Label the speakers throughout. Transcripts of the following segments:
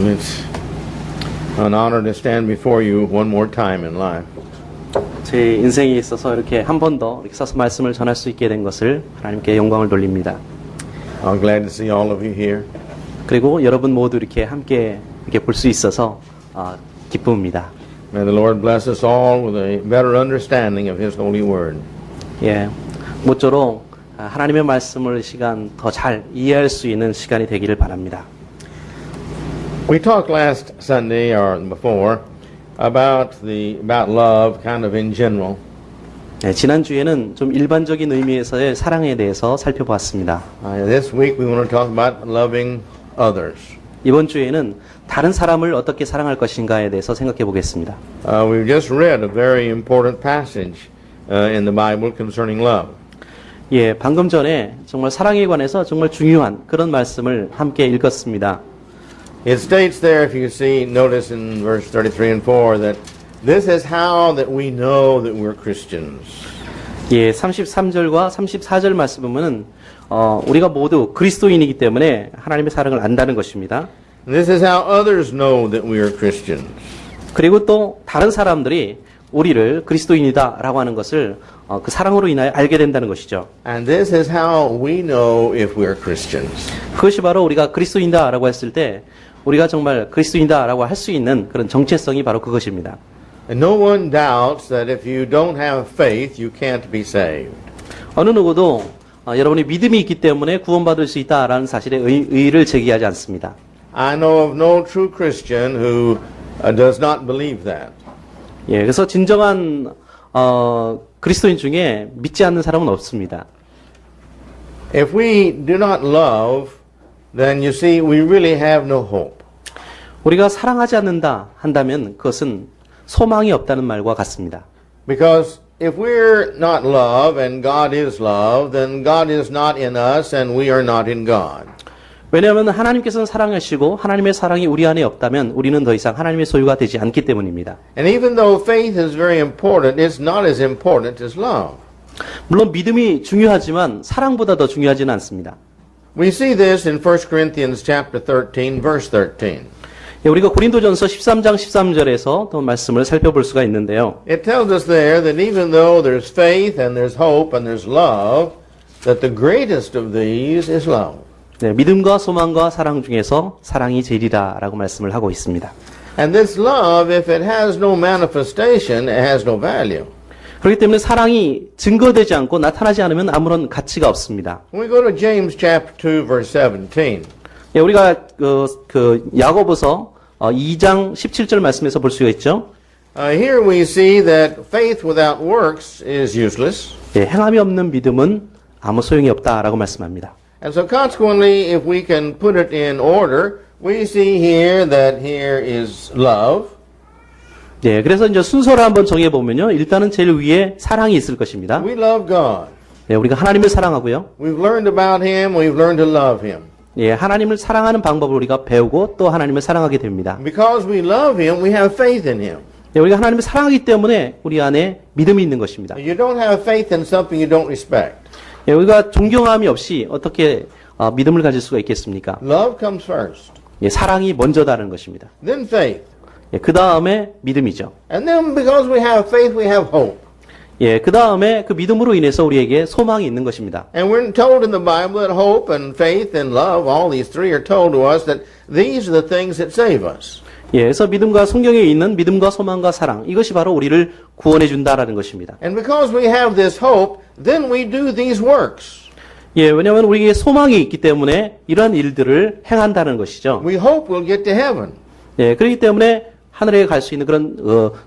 Speaker 1: And it's an honor to stand before you one more time in life.
Speaker 2: 제 인생에 있어서 이렇게 한 번 더 이렇게 서서 말씀을 전할 수 있게 된 것을 하나님께 영광을 돌립니다.
Speaker 1: I'm glad to see all of you here.
Speaker 2: 그리고 여러분 모두 이렇게 함께 이렇게 볼 수 있어서 기쁩니다.
Speaker 1: May the Lord bless us all with a better understanding of His holy word.
Speaker 2: 예, 모쪼록 하나님의 말씀을 이 시간 더 잘 이해할 수 있는 시간이 되기를 바랍니다.
Speaker 1: We talked last Sunday or before about love, kind of in general.
Speaker 2: 네, 지난 주에는 좀 일반적인 의미에서의 사랑에 대해서 살펴보았습니다.
Speaker 1: This week we want to talk about loving others.
Speaker 2: 이번 주에는 다른 사람을 어떻게 사랑할 것인가에 대해서 생각해 보겠습니다.
Speaker 1: We've just read a very important passage in the Bible concerning love.
Speaker 2: 예, 방금 전에 정말 사랑에 관해서 정말 중요한 그런 말씀을 함께 읽었습니다.
Speaker 1: It states there, if you notice in verse 33 and 4, that this is how that we know that we're Christians.
Speaker 2: 예, 33절과 34절 말씀 보면은 우리가 모두 그리스도인이기 때문에 하나님의 사랑을 안다는 것입니다.
Speaker 1: This is how others know that we are Christians.
Speaker 2: 그리고 또 다른 사람들이 우리를 그리스도인이다라고 하는 것을 그 사랑으로 인하여 알게 된다는 것이죠.
Speaker 1: And this is how we know if we're Christians.
Speaker 2: 그것이 바로 우리가 그리스도인다라고 했을 때 우리가 정말 그리스도인다라고 할 수 있는 그런 정체성이 바로 그것입니다.
Speaker 1: And no one doubts that if you don't have faith, you can't be saved.
Speaker 2: 어느 누구도 여러분이 믿음이 있기 때문에 구원받을 수 있다라는 사실에 의의를 제기하지 않습니다.
Speaker 1: I know of no true Christian who does not believe that.
Speaker 2: 예, 그래서 진정한 그리스도인 중에 믿지 않는 사람은 없습니다.
Speaker 1: If we do not love, then you see we really have no hope.
Speaker 2: 우리가 사랑하지 않는다 한다면 그것은 소망이 없다는 말과 같습니다.
Speaker 1: Because if we're not love and God is love, then God is not in us and we are not in God.
Speaker 2: 왜냐하면 하나님께서는 사랑하시고 하나님의 사랑이 우리 안에 없다면 우리는 더 이상 하나님의 소유가 되지 않기 때문입니다.
Speaker 1: And even though faith is very important, it's not as important as love.
Speaker 2: 물론 믿음이 중요하지만 사랑보다 더 중요하지는 않습니다.
Speaker 1: We see this in 1 Corinthians chapter 13, verse 13.
Speaker 2: 예, 우리가 고린도전서 13장 13절에서 또 말씀을 살펴볼 수가 있는데요.
Speaker 1: It tells us there that even though there's faith and there's hope and there's love, that the greatest of these is love.
Speaker 2: 네, 믿음과 소망과 사랑 중에서 사랑이 제일이라라고 말씀을 하고 있습니다.
Speaker 1: And this love, if it has no manifestation, it has no value.
Speaker 2: 그렇기 때문에 사랑이 증거되지 않고 나타나지 않으면 아무런 가치가 없습니다.
Speaker 1: When we go to James chapter 2, verse 17,
Speaker 2: 예, 우리가 야고보서 2장 17절 말씀에서 볼 수가 있죠.
Speaker 1: here we see that faith without works is useless.
Speaker 2: 예, 행함이 없는 믿음은 아무 소용이 없다라고 말씀합니다.
Speaker 1: And so consequently, if we can put it in order, we see here that here is love.
Speaker 2: 예, 그래서 이제 순서를 한번 정해 보면요, 일단은 제일 위에 사랑이 있을 것입니다.
Speaker 1: We love God.
Speaker 2: 예, 우리가 하나님을 사랑하고요.
Speaker 1: We've learned about Him. We've learned to love Him.
Speaker 2: 예, 하나님을 사랑하는 방법을 우리가 배우고 또 하나님을 사랑하게 됩니다.
Speaker 1: Because we love Him, we have faith in Him.
Speaker 2: 예, 우리가 하나님을 사랑하기 때문에 우리 안에 믿음이 있는 것입니다.
Speaker 1: You don't have faith in something you don't respect.
Speaker 2: 예, 우리가 존경함이 없이 어떻게 믿음을 가질 수가 있겠습니까?
Speaker 1: Love comes first.
Speaker 2: 예, 사랑이 먼저다는 것입니다.
Speaker 1: Then faith.
Speaker 2: 예, 그 다음에 믿음이죠.
Speaker 1: And then because we have faith, we have hope.
Speaker 2: 예, 그 다음에 그 믿음으로 인해서 우리에게 소망이 있는 것입니다.
Speaker 1: And we're told in the Bible that hope and faith and love, all these three are told to us that these are the things that save us.
Speaker 2: 예, 그래서 믿음과 성경에 있는 믿음과 소망과 사랑, 이것이 바로 우리를 구원해 준다라는 것입니다.
Speaker 1: And because we have this hope, then we do these works.
Speaker 2: 예, 왜냐하면 우리에게 소망이 있기 때문에 이러한 일들을 행한다는 것이죠.
Speaker 1: We hope we'll get to heaven.
Speaker 2: 예, 그렇기 때문에 하늘에 갈 수 있는 그런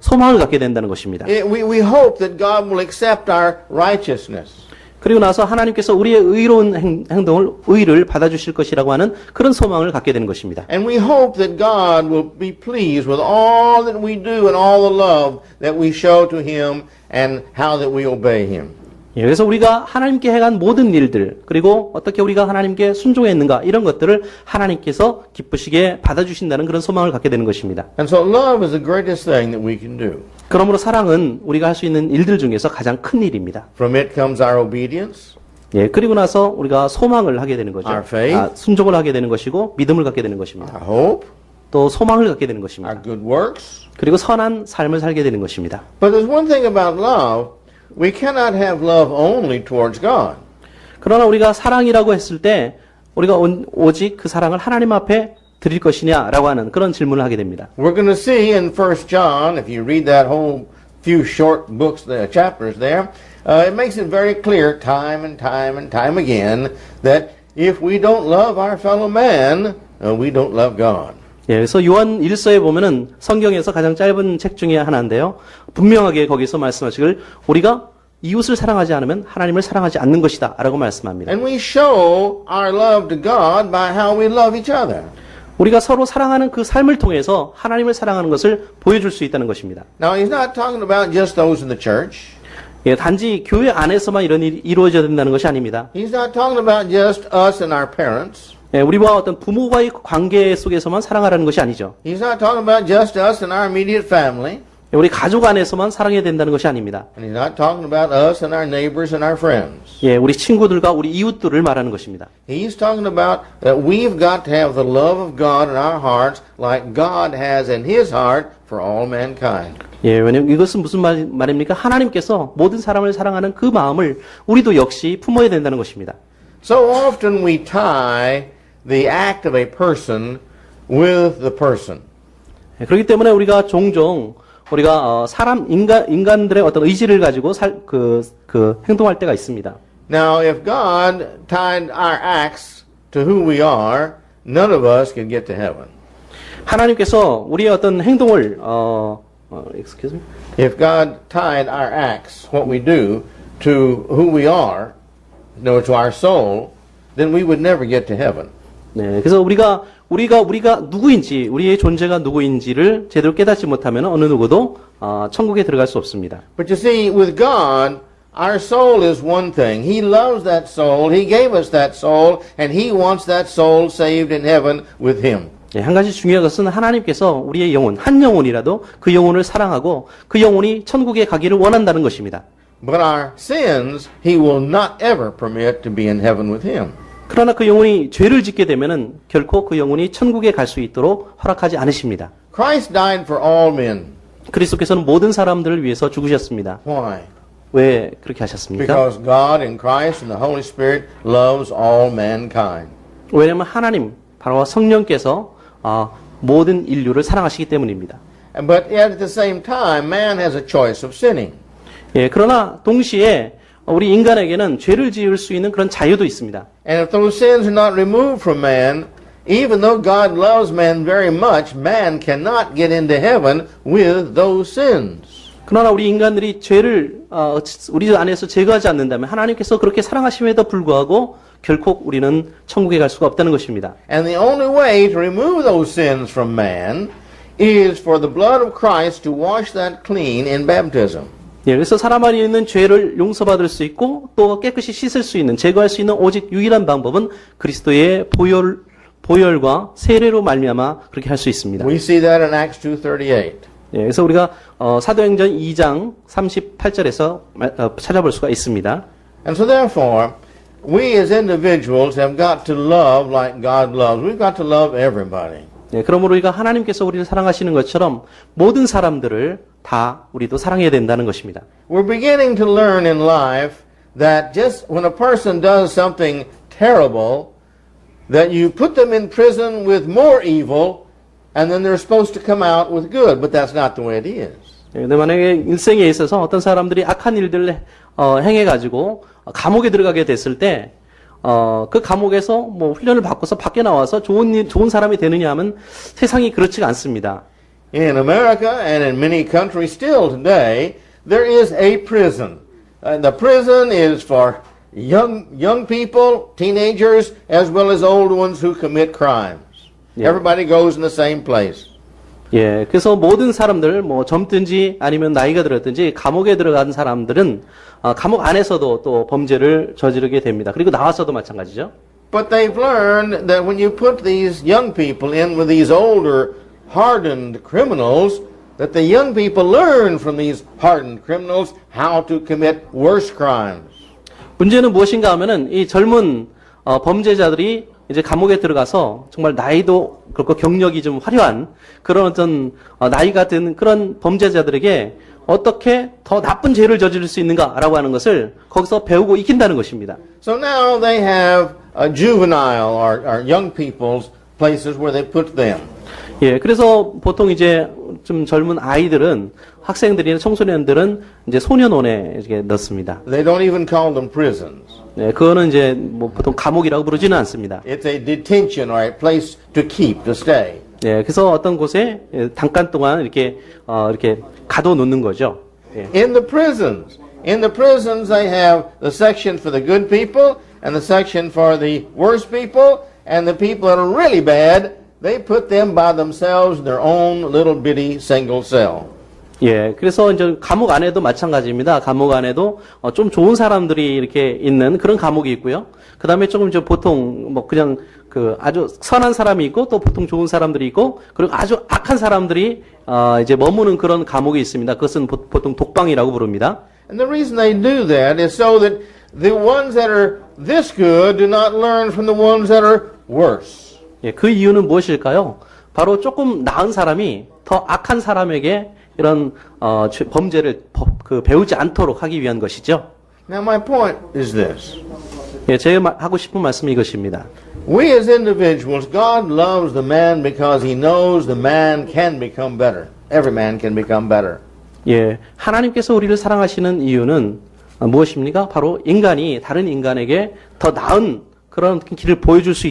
Speaker 2: 소망을 갖게 된다는 것입니다.
Speaker 1: We hope that God will accept our righteousness.
Speaker 2: 그리고 나서 하나님께서 우리의 의로운 행동을 의를 받아주실 것이라고 하는 그런 소망을 갖게 되는 것입니다.
Speaker 1: And we hope that God will be pleased with all that we do and all the love that we show to Him and how that we obey Him.
Speaker 2: 예, 그래서 우리가 하나님께 행한 모든 일들, 그리고 어떻게 우리가 하나님께 순종했는가, 이런 것들을 하나님께서 기쁘시게 받아주신다는 그런 소망을 갖게 되는 것입니다.
Speaker 1: And so love is the greatest thing that we can do.
Speaker 2: 그러므로 사랑은 우리가 할 수 있는 일들 중에서 가장 큰 일입니다.
Speaker 1: From it comes our obedience,
Speaker 2: 예, 그리고 나서 우리가 소망을 하게 되는 거죠.
Speaker 1: Our faith.
Speaker 2: 순종을 하게 되는 것이고 믿음을 갖게 되는 것입니다.
Speaker 1: our hope,
Speaker 2: 또 소망을 갖게 되는
Speaker 1: our
Speaker 2: 것입니다.
Speaker 1: good works.
Speaker 2: 그리고 선한 삶을 살게 되는 것입니다.
Speaker 1: But there's one thing about love. We cannot have love only towards God.
Speaker 2: 그러나 우리가 사랑이라고 했을 때 우리가 오직 그 사랑을 하나님 앞에 드릴 것이냐라고 하는 그런 질문을 하게 됩니다.
Speaker 1: We're going to see in 1 John, if you read that whole few short books, the chapters there, it makes it very clear time and time and time again that if we don't love our fellow man, we don't love God.
Speaker 2: 예, 그래서 요한 1서에 보면은 성경에서 가장 짧은 책 중에 하나인데요. 분명하게 거기서 말씀하시길 우리가 이웃을 사랑하지 않으면 하나님을 사랑하지 않는 것이다 라고 말씀합니다.
Speaker 1: And we show our love to God by how we love each other.
Speaker 2: 우리가 서로 사랑하는 그 삶을 통해서 하나님을 사랑하는 것을 보여줄 수 있다는 것입니다.
Speaker 1: Now, he's not talking about just those in the church.
Speaker 2: 예, 단지 교회 안에서만 이런 일이 이루어져야 된다는 것이 아닙니다.
Speaker 1: He's not talking about just us and our parents.
Speaker 2: 예, 우리와 어떤 부모와의 관계 속에서만 사랑하라는 것이 아니죠.
Speaker 1: He's not talking about just us and our immediate family.
Speaker 2: 예, 우리 가족 안에서만 사랑해야 된다는 것이 아닙니다.
Speaker 1: And he's not talking about us and our neighbors and our friends.
Speaker 2: 예, 우리 친구들과 우리 이웃들을 말하는 것입니다.
Speaker 1: He's talking about that we've got to have the love of God in our hearts like God has in his heart for all mankind.
Speaker 2: 예, 왜냐면 이것은 무슨 말입니까? 하나님께서 모든 사람을 사랑하는 그 마음을 우리도 역시 품어야 된다는 것입니다.
Speaker 1: So often we tie the act of a person with the person.
Speaker 2: 예, 그렇기 때문에 우리가 종종 우리가 인간들의 어떤 의지를 가지고 행동할 때가 있습니다.
Speaker 1: Now, if God tied our acts to who we are, none of us can get to heaven.
Speaker 2: 하나님께서 우리의 어떤 행동을 excuse me.
Speaker 1: If God tied our acts, what we do, to who we are, to our soul, then we would never get to heaven.
Speaker 2: 네, 그래서 우리가 누구인지, 우리의 존재가 누구인지를 제대로 깨닫지 못하면 어느 누구도 천국에 들어갈 수 없습니다.
Speaker 1: But you see, with God, our soul is one thing. He loves that soul. He gave us that soul, and He wants that soul saved in heaven with Him.
Speaker 2: 네, 한 가지 중요한 것은 하나님께서 우리의 영혼, 한 영혼이라도 그 영혼을 사랑하고 그 영혼이 천국에 가기를 원한다는 것입니다.
Speaker 1: But our sins, He will not ever permit to be in heaven with Him.
Speaker 2: 그러나 그 영혼이 죄를 짓게 되면은 결코 그 영혼이 천국에 갈 수 있도록 허락하지 않으십니다.
Speaker 1: Christ died for all men.
Speaker 2: 그리스도께서는 모든 사람들을 위해서 죽으셨습니다.
Speaker 1: Why?
Speaker 2: 왜 그렇게 하셨습니까?
Speaker 1: Because God and Christ and the Holy Spirit loves all mankind.
Speaker 2: 왜냐하면 하나님, 바로 성령께서 모든 인류를 사랑하시기 때문입니다.
Speaker 1: But yet at the same time, man has a choice of sinning.
Speaker 2: 예, 그러나 동시에 우리 인간에게는 죄를 지을 수 있는 그런 자유도 있습니다.
Speaker 1: And if those sins are not removed from man, even though God loves man very much, man cannot get into heaven with those sins.
Speaker 2: 그러나 우리 인간들이 죄를 우리 안에서 제거하지 않는다면 하나님께서 그렇게 사랑하심에도 불구하고 결코 우리는 천국에 갈 수가 없다는 것입니다.
Speaker 1: And the only way to remove those sins from man is for the blood of Christ to wash that clean in baptism.
Speaker 2: 예, 그래서 사람 안에 있는 죄를 용서받을 수 있고 또 깨끗이 씻을 수 있는, 제거할 수 있는 오직 유일한 방법은 그리스도의 보혈과 세례로 말미암아 그렇게 할 수 있습니다.
Speaker 1: We see that in Acts 2:38.
Speaker 2: 예, 그래서 우리가 사도행전 2장 38절에서 찾아볼 수가 있습니다.
Speaker 1: And so therefore, we as individuals have got to love like God loves. We've got to love everybody.
Speaker 2: 예, 그러므로 우리가 하나님께서 우리를 사랑하시는 것처럼 모든 사람들을 다 우리도 사랑해야 된다는 것입니다.
Speaker 1: We're beginning to learn in life that just when a person does something terrible, that you put them in prison with more evil, and then they're supposed to come out with good. But that's not the way it is.
Speaker 2: 근데 만약에 일생에 있어서 어떤 사람들이 악한 일들을 행해가지고 감옥에 들어가게 됐을 때, 그 감옥에서 뭐 훈련을 받고서 밖에 나와서 좋은 사람이 되느냐 하면 세상이 그렇지가 않습니다.
Speaker 1: In America and in many countries still today, there is a prison. The prison is for young people, teenagers, as well as old ones who commit crimes.
Speaker 2: Yeah.
Speaker 1: Everybody goes in the same place.
Speaker 2: 예, 그래서 모든 사람들, 뭐 젊든지 아니면 나이가 들었든지 감옥에 들어간 사람들은 감옥 안에서도 또 범죄를 저지르게 됩니다. 그리고 나와서도 마찬가지죠.
Speaker 1: But they've learned that when you put these young people in with these older, hardened criminals, that the young people learn from these hardened criminals how to commit worse crimes.
Speaker 2: 문제는 무엇인가 하면은 이 젊은 범죄자들이 이제 감옥에 들어가서 정말 나이도 그렇고 경력이 좀 화려한 그런 어떤 나이가 든 그런 범죄자들에게 어떻게 더 나쁜 죄를 저지를 수 있는가라고 하는 것을 거기서 배우고 익힌다는 것입니다.
Speaker 1: So now they have a juvenile or young people's places where they put them.
Speaker 2: 예, 그래서 보통 이제 좀 젊은 아이들은 학생들이나 청소년들은 이제 소년원에 이렇게 넣습니다.
Speaker 1: They don't even call them prisons.
Speaker 2: 네, 그거는 이제 뭐 보통 감옥이라고 부르지는 않습니다.
Speaker 1: It's a detention or a place to keep, to stay.
Speaker 2: 예, 그래서 어떤 곳에 잠깐 동안 이렇게 가둬놓는 거죠. 예.
Speaker 1: In the prisons they have the section for the good people and the section for the worst people, and the people that are really bad, they put them by themselves in their own little bitty single cell.
Speaker 2: 예, 그래서 이제 감옥 안에도 마찬가지입니다. 감옥 안에도 좀 좋은 사람들이 이렇게 있는 그런 감옥이 있고요. 그 다음에 조금 이제 보통 뭐 그냥 그 아주 선한 사람이 있고 또 보통 좋은 사람들이 있고 그리고 아주 악한 사람들이 이제 머무는 그런 감옥이 있습니다. 그것은 보통 독방이라고 부릅니다.
Speaker 1: And the reason they do that is so that the ones that are this good do not learn from the ones that are worse.
Speaker 2: 예, 그 이유는 무엇일까요? 바로 조금 나은 사람이 더 악한 사람에게 이런 범죄를 배우지 않도록 하기 위한 것이죠.
Speaker 1: Now my point is this.
Speaker 2: 예, 제가 하고 싶은 말씀이 이것입니다.
Speaker 1: We as individuals, God loves the man because he knows the man can become better. Every man can become better.
Speaker 2: 예, 하나님께서 우리를 사랑하시는 이유는 무엇입니까? 바로 인간이 다른 인간에게 더 나은 그런 길을 보여줄 수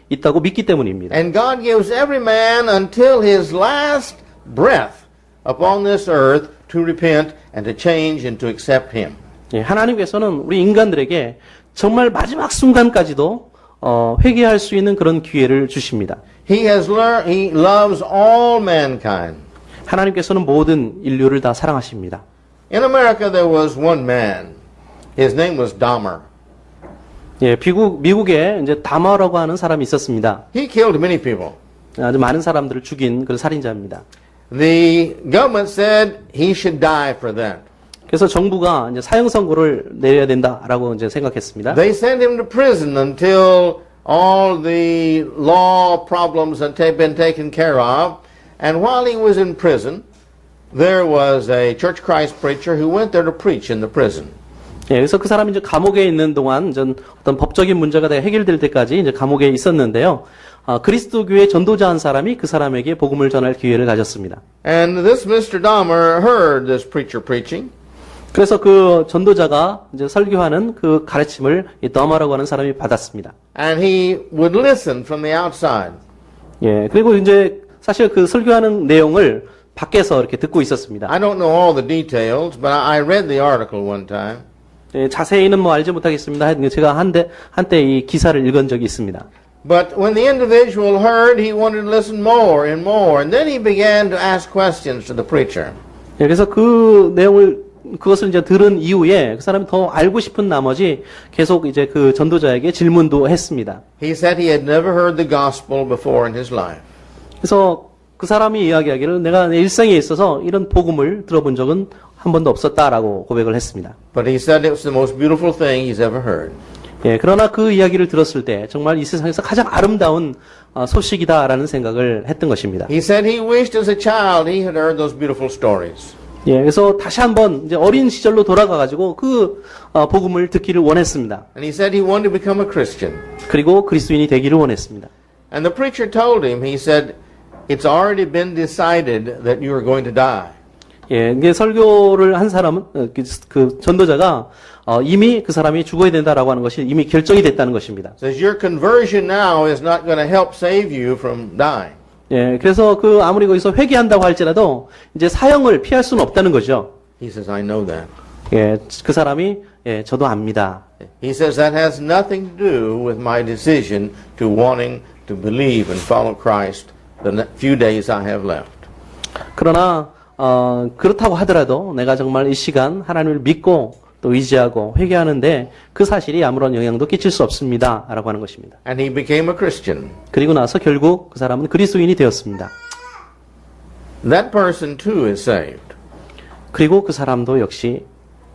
Speaker 2: 있다고 믿기 때문입니다.
Speaker 1: And God gives every man until his last breath upon this earth to repent and to change and to accept him.
Speaker 2: 예, 하나님께서는 우리 인간들에게 정말 마지막 순간까지도 회개할 수 있는 그런 기회를 주십니다.
Speaker 1: He loves all mankind.
Speaker 2: 하나님께서는 모든 인류를 다 사랑하십니다.
Speaker 1: In America there was one man. His name was Dahmer.
Speaker 2: 예, 미국에 이제 다머라고 하는 사람이 있었습니다.
Speaker 1: He killed many people.
Speaker 2: 아주 많은 사람들을 죽인 그런 살인자입니다.
Speaker 1: The government said he should die for that.
Speaker 2: 그래서 정부가 이제 사형 선고를 내려야 된다라고 이제 생각했습니다.
Speaker 1: They sent him to prison until all the law problems had been taken care of. And while he was in prison, there was a Church Christ preacher who went there to preach in the prison.
Speaker 2: 예, 그래서 그 사람이 이제 감옥에 있는 동안 어떤 법적인 문제가 다 해결될 때까지 이제 감옥에 있었는데요. 그리스도교의 전도자 한 사람이 그 사람에게 복음을 전할 기회를 가졌습니다.
Speaker 1: And this Mr. Dahmer heard this preacher preaching.
Speaker 2: 그래서 그 전도자가 이제 설교하는 그 가르침을 이 더머라고 하는 사람이 받았습니다.
Speaker 1: And he would listen from the outside.
Speaker 2: 예, 그리고 이제 사실 그 설교하는 내용을 밖에서 이렇게 듣고 있었습니다.
Speaker 1: I don't know all the details, but I read the article one time.
Speaker 2: 예, 자세히는 뭐 알지 못하겠습니다. 제가 한때 이 기사를 읽은 적이 있습니다.
Speaker 1: But when the individual heard, he wanted to listen more and more. And then he began to ask questions to the preacher.
Speaker 2: 예, 그래서 그것을 이제 들은 이후에 그 사람이 더 알고 싶은 나머지 계속 이제 그 전도자에게 질문도 했습니다.
Speaker 1: He said he had never heard the gospel before in his life.
Speaker 2: 그래서 그 사람이 이야기하기를 내가 내 일생에 있어서 이런 복음을 들어본 적은 한 번도 없었다라고 고백을 했습니다.
Speaker 1: But he said it was the most beautiful thing he's ever heard.
Speaker 2: 예, 그러나 그 이야기를 들었을 때 정말 이 세상에서 가장 아름다운 소식이다라는 생각을 했던 것입니다.
Speaker 1: He said he wished as a child he had heard those beautiful stories.
Speaker 2: 예, 그래서 다시 한번 이제 어린 시절로 돌아가가지고 그 복음을 듣기를 원했습니다.
Speaker 1: And he said he wanted to become a Christian.
Speaker 2: 그리고 그리스도인이 되기를 원했습니다.
Speaker 1: And the preacher told him, he said, it's already been decided that you are going to die.
Speaker 2: 예, 이게 설교를 한 사람은 그 전도자가 이미 그 사람이 죽어야 된다라고 하는 것이 이미 결정이 됐다는 것입니다.
Speaker 1: Says your conversion now is not going to help save you from dying.
Speaker 2: 예, 그래서 아무리 거기서 회개한다고 할지라도 이제 사형을 피할 수는 없다는 거죠.
Speaker 1: He says, I know that.
Speaker 2: 예, 그 사람이 저도 압니다.
Speaker 1: He says that has nothing to do with my decision to wanting to believe and follow Christ the few days I have left.
Speaker 2: 그러나 그렇다고 하더라도 내가 정말 이 시간 하나님을 믿고 또 의지하고 회개하는데 그 사실이 아무런 영향도 끼칠 수 없습니다라고 하는 것입니다.
Speaker 1: And he became a Christian.
Speaker 2: 그리고 나서 결국 그 사람은 그리스도인이 되었습니다.
Speaker 1: That person too is saved.
Speaker 2: 그리고 그 사람도 역시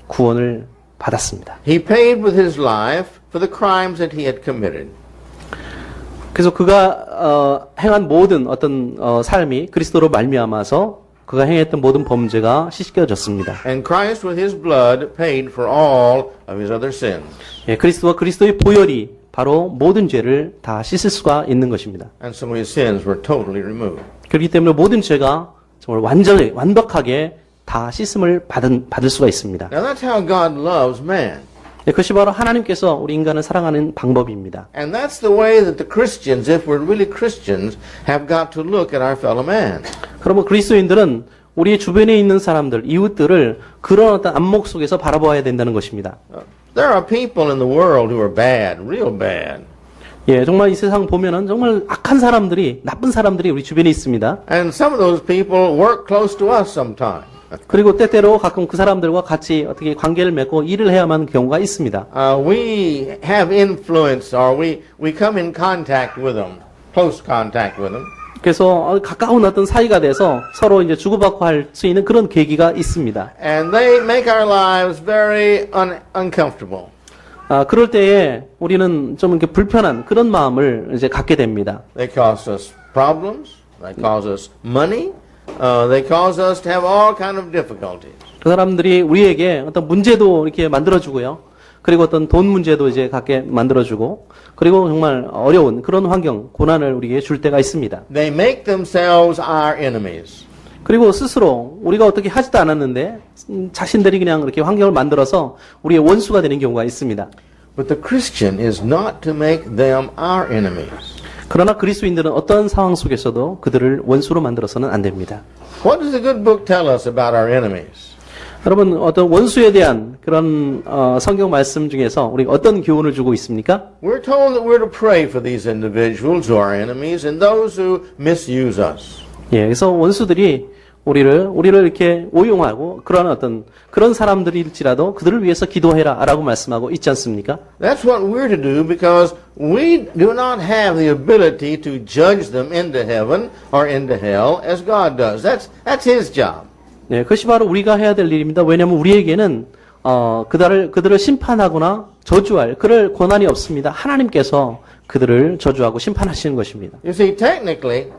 Speaker 2: 구원을 받았습니다.
Speaker 1: He paid with his life for the crimes that he had committed.
Speaker 2: 그래서 그가 행한 모든 어떤 삶이 그리스도로 말미암아서 그가 행했던 모든 범죄가 씻겨졌습니다.
Speaker 1: And Christ with his blood paid for all of his other sins.
Speaker 2: 예, 그리스도와 그리스도의 보혈이 바로 모든 죄를 다 씻을 수가 있는 것입니다.
Speaker 1: And so his sins were totally removed.
Speaker 2: 그렇기 때문에 모든 죄가 정말 완전히 완벽하게 다 씻음을 받을 수가 있습니다.
Speaker 1: Now that's how God loves man.
Speaker 2: 예, 그것이 바로 하나님께서 우리 인간을 사랑하는 방법입니다.
Speaker 1: And that's the way that the Christians, if we're really Christians, have got to look at our fellow man.
Speaker 2: 그러면 그리스도인들은 우리 주변에 있는 사람들, 이웃들을 그런 어떤 안목 속에서 바라보아야 된다는 것입니다.
Speaker 1: There are people in the world who are bad, real bad.
Speaker 2: 예, 정말 이 세상 보면은 정말 악한 사람들이, 나쁜 사람들이 우리 주변에 있습니다.
Speaker 1: And some of those people work close to us sometimes.
Speaker 2: 그리고 때때로 가끔 그 사람들과 같이 어떻게 관계를 맺고 일을 해야만 하는 경우가 있습니다.
Speaker 1: We have influence, or we come in contact with them, close contact with them.
Speaker 2: 그래서 가까운 어떤 사이가 돼서 서로 이제 주고받고 할 수 있는 그런 계기가 있습니다.
Speaker 1: And they make our lives very uncomfortable.
Speaker 2: 그럴 때에 우리는 좀 이렇게 불편한 그런 마음을 이제 갖게 됩니다.
Speaker 1: They cause us problems. They cause us money. They cause us to have all kind of difficulties.
Speaker 2: 그 사람들이 우리에게 어떤 문제도 이렇게 만들어주고요. 그리고 어떤 돈 문제도 이제 갖게 만들어주고, 그리고 정말 어려운 그런 환경, 고난을 우리에게 줄 때가 있습니다.
Speaker 1: They make themselves our enemies.
Speaker 2: 그리고 스스로 우리가 어떻게 하지도 않았는데 자신들이 그냥 이렇게 환경을 만들어서 우리의 원수가 되는 경우가 있습니다.
Speaker 1: But the Christian is not to make them our enemies.
Speaker 2: 그러나 그리스도인들은 어떤 상황 속에서도 그들을 원수로 만들어서는 안 됩니다.
Speaker 1: What does the good book tell us about our enemies?
Speaker 2: 여러분, 어떤 원수에 대한 그런 성경 말씀 중에서 우리가 어떤 교훈을 주고 있습니까?
Speaker 1: We're told that we're to pray for these individuals who are enemies and those who misuse us.
Speaker 2: 예, 그래서 원수들이 우리를 이렇게 오용하고 그런 사람들일지라도 그들을 위해서 기도해라라고 말씀하고 있지 않습니까?
Speaker 1: That's what we're to do because we do not have the ability to judge them into heaven or into hell as God does. That's his job.
Speaker 2: 네, 그것이 바로 우리가 해야 될 일입니다. 왜냐하면 우리에게는 그들을 심판하거나 저주할 그럴 권한이 없습니다. 하나님께서 그들을 저주하고 심판하시는 것입니다.
Speaker 1: You see, technically,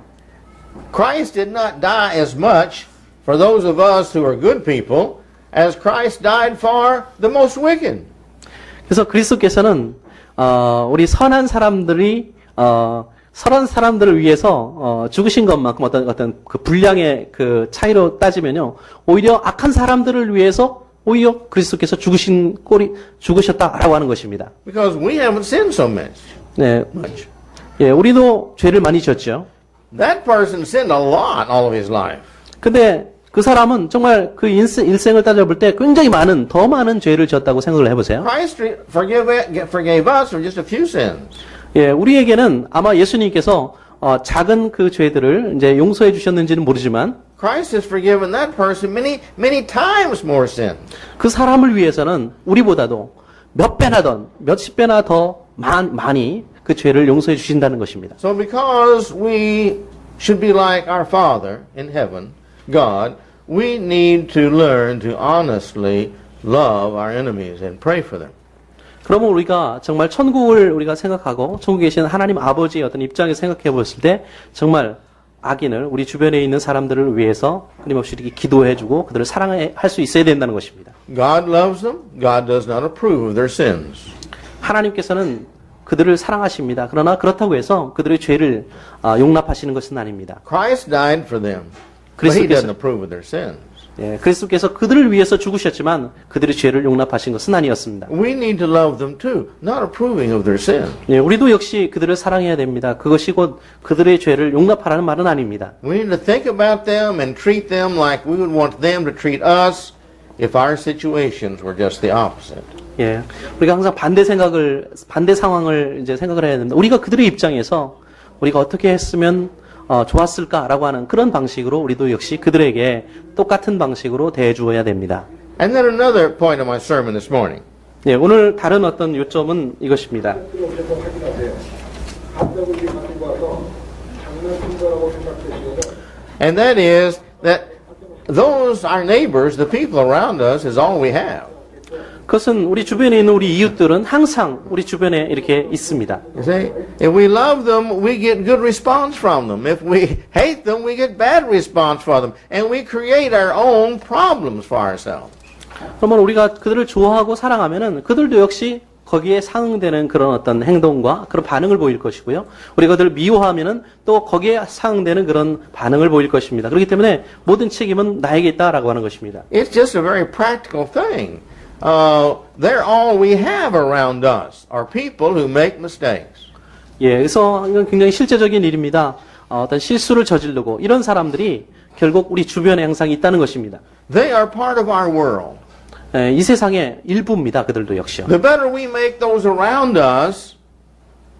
Speaker 1: Christ did not die as much for those of us who are good people as Christ died for the most wicked.
Speaker 2: 그래서 그리스도께서는 우리 선한 사람들을 위해서 죽으신 것만큼 어떤 그 분량의 그 차이로 따지면요, 오히려 악한 사람들을 위해서 오히려 그리스도께서 죽으셨다라고 하는 것입니다.
Speaker 1: Because we haven't sinned so much.
Speaker 2: 네, 예, 우리도 죄를 많이 졌죠.
Speaker 1: That person sinned a lot all of his life.
Speaker 2: 근데 그 사람은 정말 그 일생을 따져볼 때 굉장히 더 많은 죄를 졌다고 생각을 해보세요.
Speaker 1: Christ forgave us for just a few sins.
Speaker 2: 예, 우리에게는 아마 예수님께서 작은 그 죄들을 이제 용서해 주셨는지는 모르지만
Speaker 1: Christ has forgiven that person many times more sins.
Speaker 2: 그 사람을 위해서는 우리보다도 몇십 배나 더 많이 그 죄를 용서해 주신다는 것입니다.
Speaker 1: So because we should be like our Father in heaven, God, we need to learn to honestly love our enemies and pray for them.
Speaker 2: 그러면 우리가 정말 천국을 우리가 생각하고 천국에 계신 하나님 아버지의 어떤 입장에서 생각해 봤을 때 정말 악인을 우리 주변에 있는 사람들을 위해서 끊임없이 이렇게 기도해주고 그들을 사랑할 수 있어야 된다는 것입니다.
Speaker 1: God loves them. God does not approve of their sins.
Speaker 2: 하나님께서는 그들을 사랑하십니다. 그러나 그렇다고 해서 그들의 죄를 용납하시는 것은 아닙니다.
Speaker 1: Christ died for them, but He doesn't approve of their sins.
Speaker 2: 예, 그리스도께서 그들을 위해서 죽으셨지만 그들의 죄를 용납하신 것은 아니었습니다.
Speaker 1: We need to love them too, not approving of their sin.
Speaker 2: 예, 우리도 역시 그들을 사랑해야 됩니다. 그것이 곧 그들의 죄를 용납하라는 말은 아닙니다.
Speaker 1: We need to think about them and treat them like we would want them to treat us if our situations were just the opposite.
Speaker 2: 예, 우리가 항상 반대 상황을 이제 생각을 해야 됩니다. 우리가 그들의 입장에서 우리가 어떻게 했으면 좋았을까라고 하는 그런 방식으로 우리도 역시 그들에게 똑같은 방식으로 대해주어야 됩니다.
Speaker 1: And then another point of my sermon this morning.
Speaker 2: 예, 오늘 다른 어떤 요점은 이것입니다.
Speaker 1: And that is that those, our neighbors, the people around us, is all we have.
Speaker 2: 그것은 우리 주변에 있는 우리 이웃들은 항상 우리 주변에 이렇게 있습니다.
Speaker 1: You see, if we love them, we get good response from them. If we hate them, we get bad response for them. And we create our own problems for ourselves.
Speaker 2: 그러면 우리가 그들을 좋아하고 사랑하면은 그들도 역시 거기에 상응되는 그런 어떤 행동과 그런 반응을 보일 것이고요. 우리가 그들을 미워하면은 또 거기에 상응되는 그런 반응을 보일 것입니다. 그렇기 때문에 모든 책임은 나에게 있다라고 하는 것입니다.
Speaker 1: It's just a very practical thing. They're all we have around us are people who make mistakes.
Speaker 2: 예, 그래서 이건 굉장히 실제적인 일입니다. 어떤 실수를 저지르고 이런 사람들이 결국 우리 주변에 항상 있다는 것입니다.
Speaker 1: They are part of our world.
Speaker 2: 예, 이 세상의 일부입니다. 그들도 역시요.
Speaker 1: The better we make those around us,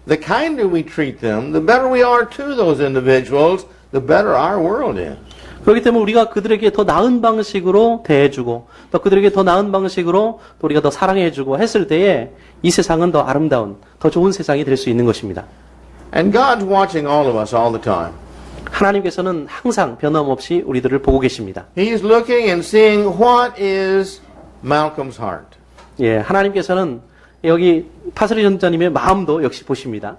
Speaker 1: the kinder we treat them, the better we are to those individuals, the better our world is.
Speaker 2: 그렇기 때문에 우리가 그들에게 더 나은 방식으로 대해주고 또 그들에게 더 나은 방식으로 또 우리가 더 사랑해주고 했을 때에 이 세상은 더 아름다운, 더 좋은 세상이 될 수 있는 것입니다.
Speaker 1: And God's watching all of us all the time.
Speaker 2: 하나님께서는 항상 변함없이 우리들을 보고 계십니다.
Speaker 1: He's looking and seeing what is Malcolm's heart.
Speaker 2: 예, 하나님께서는 여기 파스리 전자님의 마음도 역시 보십니다.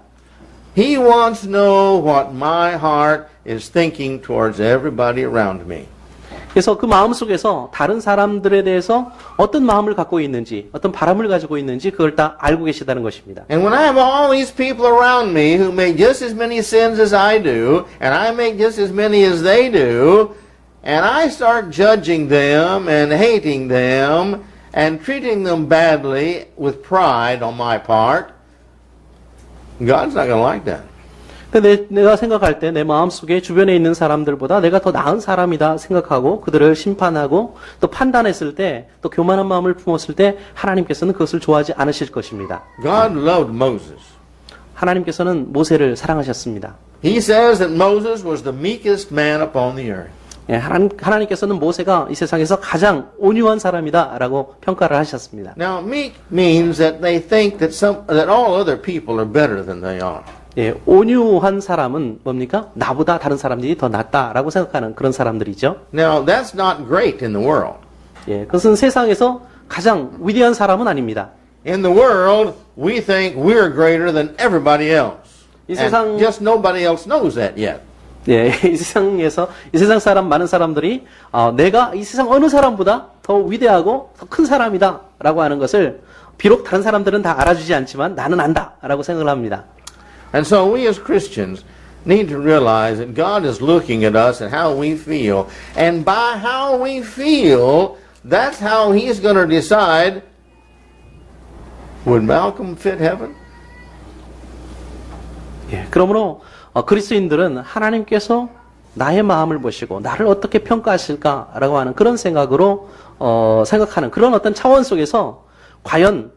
Speaker 1: He wants to know what my heart is thinking towards everybody around me.
Speaker 2: 그래서 그 마음 속에서 다른 사람들에 대해서 어떤 마음을 갖고 있는지, 어떤 바람을 가지고 있는지 그걸 다 알고 계시다는 것입니다.
Speaker 1: And when I have all these people around me who make just as many sins as I do, and I make just as many as they do, and I start judging them and hating them and treating them badly with pride on my part, God's not going to like that.
Speaker 2: 근데 내가 생각할 때 내 마음속에 주변에 있는 사람들보다 내가 더 나은 사람이다 생각하고 그들을 심판하고 또 판단했을 때 또 교만한 마음을 품었을 때 하나님께서는 그것을 좋아하지 않으실 것입니다.
Speaker 1: God loved Moses.
Speaker 2: 하나님께서는 모세를 사랑하셨습니다.
Speaker 1: He says that Moses was the meekest man upon the earth.
Speaker 2: 예, 하나님께서는 모세가 이 세상에서 가장 온유한 사람이다라고 평가를 하셨습니다.
Speaker 1: Now, meek means that they think that all other people are better than they are.
Speaker 2: 예, 온유한 사람은 뭡니까? 나보다 다른 사람들이 더 낫다라고 생각하는 그런 사람들이죠.
Speaker 1: Now, that's not great in the world.
Speaker 2: 예, 그것은 세상에서 가장 위대한 사람은 아닙니다.
Speaker 1: In the world, we think we're greater than everybody else.
Speaker 2: 이
Speaker 1: And
Speaker 2: 세상-
Speaker 1: just nobody else knows that yet.
Speaker 2: 예, 이 세상 사람, 많은 사람들이, 내가 이 세상 어느 사람보다 더 위대하고 더 큰 사람이다라고 하는 것을 비록 다른 사람들은 다 알아주지 않지만 나는 안다라고 생각을 합니다.
Speaker 1: And so we as Christians need to realize that God is looking at us and how we feel. And by how we feel, that's how He's going to decide, would Malcolm fit heaven?
Speaker 2: 예, 그러므로 그리스도인들은 하나님께서 나의 마음을 보시고 나를 어떻게 평가하실까라고 하는 그런 생각으로 생각하는 그런 어떤 차원 속에서 과연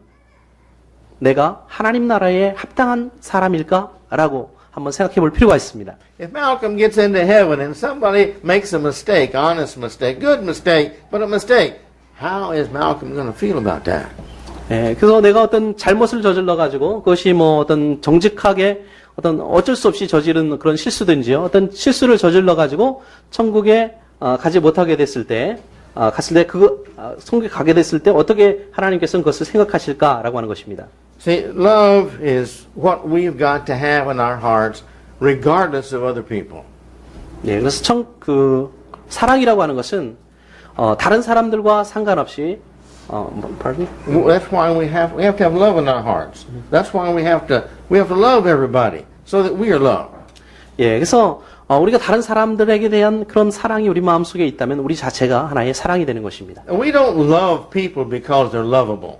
Speaker 2: 내가 하나님 나라에 합당한 사람일까라고 한번 생각해 볼 필요가 있습니다.
Speaker 1: If Malcolm gets into heaven and somebody makes a mistake, honest mistake, good mistake, but a mistake, how is Malcolm going to feel about that?
Speaker 2: 예, 그래서 내가 어떤 잘못을 저질러 가지고 그것이 뭐 어떤 정직하게 어떤 어쩔 수 없이 저지른 그런 실수든지요. 어떤 실수를 저질러 가지고 천국에 가지 못하게 됐을 때 갔을 때 천국에 가게 됐을 때 어떻게 하나님께서는 그것을 생각하실까라고 하는 것입니다.
Speaker 1: See, love is what we've got to have in our hearts regardless of other people.
Speaker 2: 예, 그래서 사랑이라고 하는 것은 다른 사람들과 상관없이 pardon?
Speaker 1: That's why we have to have love in our hearts. That's why we have to love everybody so that we are loved.
Speaker 2: 예, 그래서 우리가 다른 사람들에게 대한 그런 사랑이 우리 마음속에 있다면 우리 자체가 하나의 사랑이 되는 것입니다.
Speaker 1: And we don't love people because they're lovable.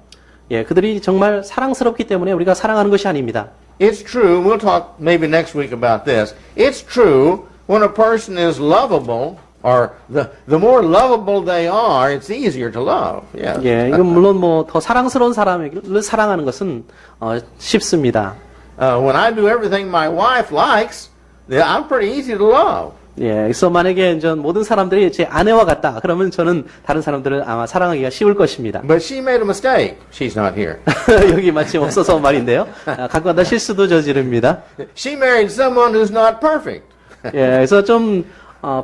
Speaker 2: 예, 그들이 정말 사랑스럽기 때문에 우리가 사랑하는 것이 아닙니다.
Speaker 1: It's true, we'll talk maybe next week about this. It's true when a person is lovable or the more lovable they are, it's easier to love. Yes.
Speaker 2: 예, 이건 물론 뭐 더 사랑스러운 사람을 사랑하는 것은 쉽습니다.
Speaker 1: When I do everything my wife likes, I'm pretty easy to love.
Speaker 2: 예, 그래서 만약에 모든 사람들이 제 아내와 같다, 그러면 저는 다른 사람들을 아마 사랑하기가 쉬울 것입니다.
Speaker 1: But she made a mistake. She's not here.
Speaker 2: 여기 마침 없어서 말인데요. 가끔가다 실수도 저지릅니다.
Speaker 1: She married someone who's not perfect.
Speaker 2: 예, 그래서 좀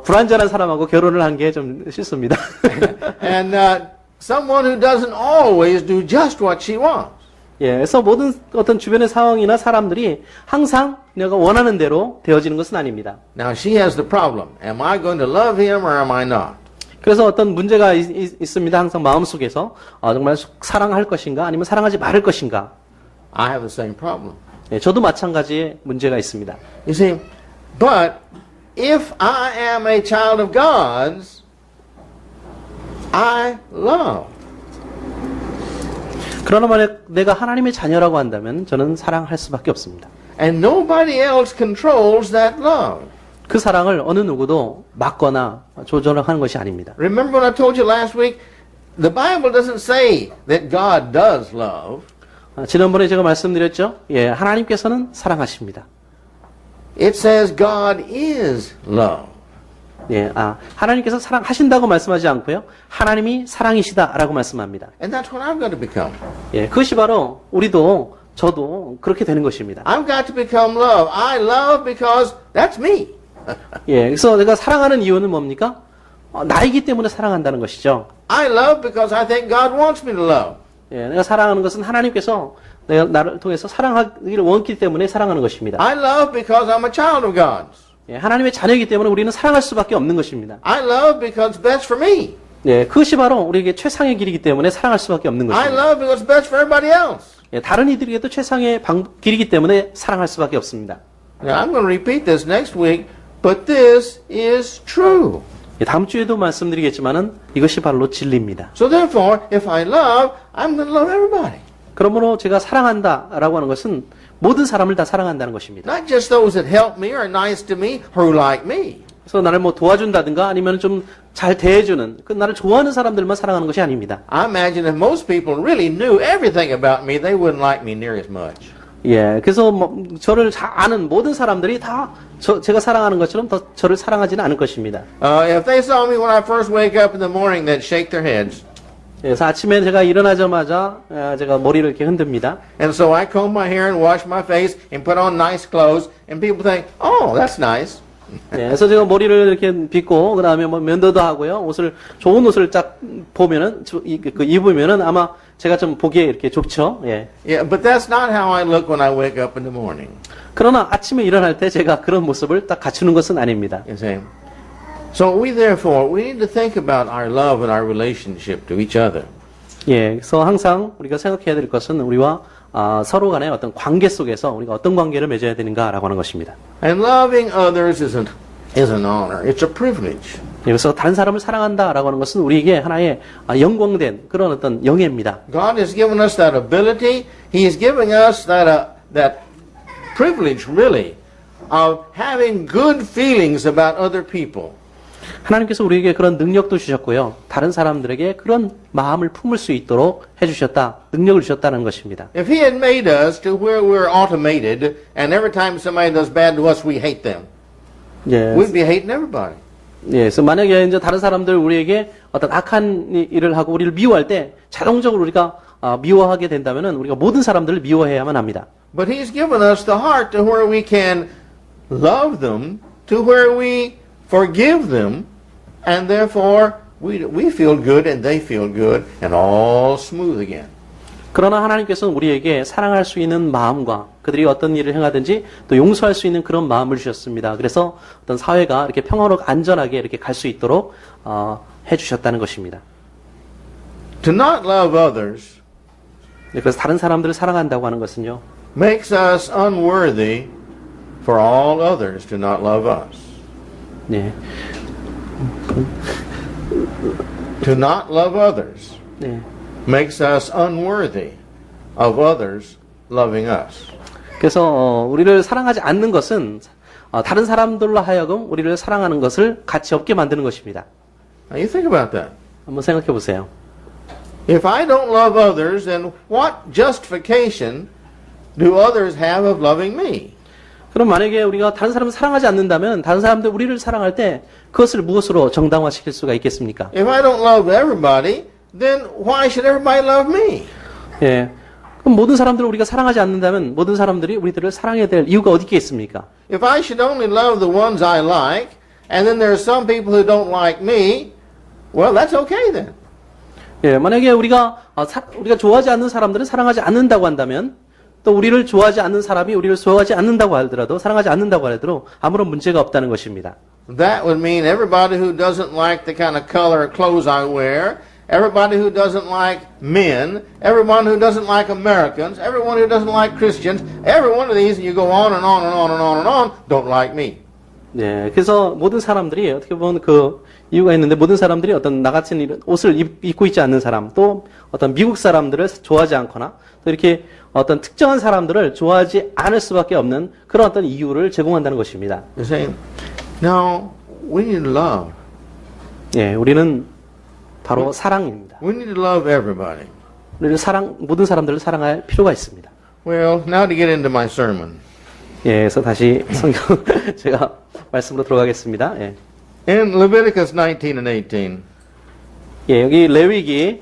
Speaker 2: 불완전한 사람하고 결혼을 한 게 좀 싫습니다.
Speaker 1: And someone who doesn't always do just what she wants.
Speaker 2: 예, 그래서 모든 어떤 주변의 상황이나 사람들이 항상 내가 원하는 대로 되어지는 것은 아닙니다.
Speaker 1: Now she has the problem. Am I going to love him or am I not?
Speaker 2: 그래서 어떤 문제가 있습니다. 항상 마음속에서 정말 사랑할 것인가 아니면 사랑하지 말을 것인가.
Speaker 1: I have the same problem.
Speaker 2: 예, 저도 마찬가지의 문제가 있습니다.
Speaker 1: You see, but if I am a child of God's, I love.
Speaker 2: 그러나 만약 내가 하나님의 자녀라고 한다면 저는 사랑할 수밖에 없습니다.
Speaker 1: And nobody else controls that love.
Speaker 2: 그 사랑을 어느 누구도 막거나 조절하는 것이 아닙니다.
Speaker 1: Remember what I told you last week? The Bible doesn't say that God does love.
Speaker 2: 지난번에 제가 말씀드렸죠. 예, 하나님께서는 사랑하십니다.
Speaker 1: It says God is love.
Speaker 2: 예, 하나님께서 사랑하신다고 말씀하지 않고요. 하나님이 사랑이시다라고 말씀합니다.
Speaker 1: And that's what I've got to become.
Speaker 2: 예, 그것이 바로 저도 그렇게 되는 것입니다.
Speaker 1: I've got to become love. I love because that's me.
Speaker 2: 예, 그래서 내가 사랑하는 이유는 뭡니까? 나이기 때문에 사랑한다는 것이죠.
Speaker 1: I love because I think God wants me to love.
Speaker 2: 예, 내가 사랑하는 것은 하나님께서 내가 나를 통해서 사랑하기를 원했기 때문에 사랑하는 것입니다.
Speaker 1: I love because I'm a child of God's.
Speaker 2: 예, 하나님의 자녀이기 때문에 우리는 사랑할 수밖에 없는 것입니다.
Speaker 1: I love because it's best for me.
Speaker 2: 예, 그것이 바로 우리에게 최상의 길이기 때문에 사랑할 수밖에 없는
Speaker 1: I
Speaker 2: 것입니다.
Speaker 1: love because it's best for everybody else.
Speaker 2: 예, 다른 이들에게도 최상의 길이기 때문에 사랑할 수밖에 없습니다.
Speaker 1: Now I'm going to repeat this next week, but this is true.
Speaker 2: 예, 다음 주에도 말씀드리겠지만은 이것이 바로 진리입니다.
Speaker 1: So therefore, if I love, I'm going to love everybody.
Speaker 2: 그러므로 제가 사랑한다라고 하는 것은 모든 사람을 다 사랑한다는 것입니다.
Speaker 1: Not just those that help me or are nice to me or who like me.
Speaker 2: 그래서 나를 도와준다든가 아니면 좀 잘 대해주는 나를 좋아하는 사람들만 사랑하는 것이 아닙니다.
Speaker 1: I imagine if most people really knew everything about me, they wouldn't like me near as much.
Speaker 2: 예, 그래서 저를 잘 아는 모든 사람들이 다 제가 사랑하는 것처럼 더 저를 사랑하지는 않을 것입니다.
Speaker 1: If they saw me when I first wake up in the morning, they'd shake their heads.
Speaker 2: 예, 그래서 아침에 제가 일어나자마자 제가 머리를 이렇게 흔듭니다.
Speaker 1: And so I comb my hair and wash my face and put on nice clothes, and people think, "Oh, that's nice."
Speaker 2: 예, 그래서 제가 머리를 이렇게 빗고 그다음에 면도도 하고요. 좋은 옷을 딱 보면은 입으면은 아마 제가 좀 보기에 이렇게 좋죠. 예.
Speaker 1: Yeah, but that's not how I look when I wake up in the morning.
Speaker 2: 그러나 아침에 일어날 때 제가 그런 모습을 딱 갖추는 것은 아닙니다.
Speaker 1: You see? So we need to think about our love and our relationship to each other.
Speaker 2: 예, 그래서 항상 우리가 생각해야 될 것은 우리와 서로 간의 어떤 관계 속에서 우리가 어떤 관계를 맺어야 되는가라고 하는 것입니다.
Speaker 1: And loving others is an honor. It's a privilege.
Speaker 2: 그래서 다른 사람을 사랑한다라고 하는 것은 우리에게 하나의 영광된 그런 어떤 영예입니다.
Speaker 1: God has given us that ability. He is giving us that privilege, really, of having good feelings about other people.
Speaker 2: 하나님께서 우리에게 그런 능력도 주셨고요. 다른 사람들에게 그런 마음을 품을 수 있도록 해주셨다. 능력을 주셨다는 것입니다.
Speaker 1: If He had made us to where we're automated, and every time somebody does bad to us, we hate them,
Speaker 2: 예,
Speaker 1: we'd be hating everybody.
Speaker 2: 예, 그래서 만약에 이제 다른 사람들 우리에게 어떤 악한 일을 하고 우리를 미워할 때 자동적으로 우리가 미워하게 된다면은 우리가 모든 사람들을 미워해야만 합니다.
Speaker 1: But He's given us the heart to where we can love them, to where we forgive them, and therefore we feel good and they feel good and all smooth again.
Speaker 2: 그러나 하나님께서는 우리에게 사랑할 수 있는 마음과 그들이 어떤 일을 행하든지 또 용서할 수 있는 그런 마음을 주셨습니다. 그래서 어떤 사회가 이렇게 평화롭고 안전하게 이렇게 갈 수 있도록 해주셨다는 것입니다.
Speaker 1: To not love others
Speaker 2: 그래서 다른 사람들을 사랑한다고 하는 것은요,
Speaker 1: makes us unworthy for all others to not love us.
Speaker 2: 네,
Speaker 1: To not love others
Speaker 2: 네.
Speaker 1: makes us unworthy of others loving us.
Speaker 2: 그래서 우리를 사랑하지 않는 것은 다른 사람들로 하여금 우리를 사랑하는 것을 가치 없게 만드는 것입니다.
Speaker 1: Now you think about that.
Speaker 2: 한번 생각해 보세요.
Speaker 1: If I don't love others, then what justification do others have of loving me?
Speaker 2: 그럼 만약에 우리가 다른 사람을 사랑하지 않는다면 다른 사람들 우리를 사랑할 때 그것을 무엇으로 정당화시킬 수가 있겠습니까?
Speaker 1: If I don't love everybody, then why should everybody love me?
Speaker 2: 예. 그럼 모든 사람들을 우리가 사랑하지 않는다면 모든 사람들이 우리들을 사랑해야 될 이유가 어디 있겠습니까?
Speaker 1: If I should only love the ones I like, and then there are some people who don't like me, well, that's okay then.
Speaker 2: 예, 만약에 우리가 좋아하지 않는 사람들은 사랑하지 않는다고 한다면 또 우리를 좋아하지 않는 사람이 우리를 좋아하지 않는다고 하더라도 사랑하지 않는다고 하더라도 아무런 문제가 없다는 것입니다.
Speaker 1: That would mean everybody who doesn't like the kind of color clothes I wear, everybody who doesn't like men, everyone who doesn't like Americans, everyone who doesn't like Christians, every one of these, and you go on and on and on and on and on, don't like me.
Speaker 2: 네, 그래서 모든 사람들이 어떻게 보면 그 이유가 있는데 모든 사람들이 어떤 나 같은 이런 옷을 입고 있지 않는 사람 또 어떤 미국 사람들을 좋아하지 않거나 또 이렇게 어떤 특정한 사람들을 좋아하지 않을 수밖에 없는 그런 어떤 이유를 제공한다는 것입니다.
Speaker 1: You're saying, no, we need love.
Speaker 2: 예, 우리는 바로 사랑입니다.
Speaker 1: We need to love everybody.
Speaker 2: 우리는 모든 사람들을 사랑할 필요가 있습니다.
Speaker 1: Well, now to get into my sermon.
Speaker 2: 예, 그래서 다시 성경 제가 말씀으로 들어가겠습니다. 예.
Speaker 1: In Leviticus 19 and 18,
Speaker 2: 예, 여기 레위기